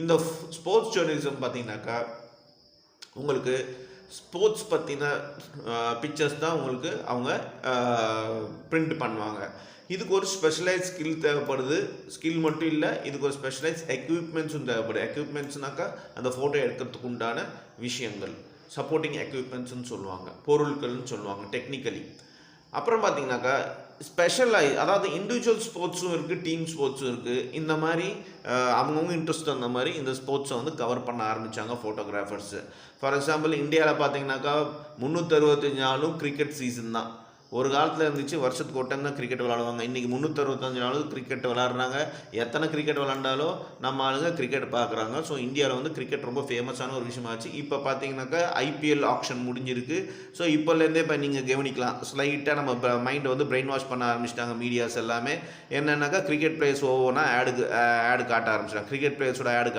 இந்த sports journalism பார்த்தீங்கன்னாக்கா உங்களுக்கு ஸ்போர்ட்ஸ் பற்றின பிக்சர்ஸ் தான் உங்களுக்கு அவங்க பிரிண்ட் பண்ணுவாங்க. இதுக்கு ஒரு ஸ்பெஷலைஸ் ஸ்கில் தேவைப்படுது. ஸ்கில் மட்டும் இல்லை, இதுக்கு ஒரு ஸ்பெஷலைஸ் எக்யூப்மெண்ட்ஸும் தேவைப்படுது. எக்யூப்மெண்ட்ஸ்னாக்கா அந்த ஃபோட்டோ எடுக்கிறதுக்கு உண்டான விஷயங்கள், சப்போர்ட்டிங் எக்யூப்மெண்ட்ஸ்னு சொல்லுவாங்க, பொருட்கள்னு சொல்லுவாங்க டெக்னிக்கலி. அப்புறம் பார்த்தீங்கன்னாக்கா ஸ்பெஷலாக, அதாவது இண்டிவிஜுவல் ஸ்போர்ட்ஸும் இருக்குது, டீம் ஸ்போர்ட்ஸும் இருக்குது. இந்த மாதிரி அவங்கவுங்க இன்ட்ரெஸ்ட் அந்த மாதிரி இந்த ஸ்போர்ட்ஸை வந்து கவர் பண்ண ஆரம்பித்தாங்க ஃபோட்டோகிராஃபர்ஸு. ஃபார் எக்ஸாம்பிள் இந்தியாவில் பார்த்தீங்கன்னாக்கா 365 நாளும் கிரிக்கெட் சீசன் தான். ஒரு காலத்தில் இருந்துச்சு வருஷத்துக்கு ஒரு டைம் தான் கிரிக்கெட் விளாடுவாங்க. இன்றைக்கி 365 நாளும் கிரிக்கெட் விளாட்றாங்க. எத்தனை கிரிக்கெட் விளாண்டாலும் நம்ம ஆளுங்க கிரிக்கெட் பார்க்குறாங்க. ஸோ இந்தியாவில் வந்து கிரிக்கெட் ரொம்ப ஃபேமஸான ஒரு விஷயமாச்சு. இப்போ பார்த்தீங்கன்னாக்கா ஐபிஎல் ஆக்ஷன் முடிஞ்சிருக்கு. ஸோ இப்போலேருந்தே இப்போ நீங்கள் கவனிக்கலாம், ஸ்லைட்டாக நம்ம மைண்டை வந்து பிரெயின் வாஷ் பண்ண ஆரம்பிச்சிட்டாங்க மீடியாஸ் எல்லாமே. என்னென்னாக்கா கிரிக்கெட் பிளேயர்ஸ் ஒவ்வொன்றா ஆடு காட்ட ஆரம்பிச்சிட்டாங்க. கிரிக்கெட் பிளேயர்ஸோட ஆடு காட்ட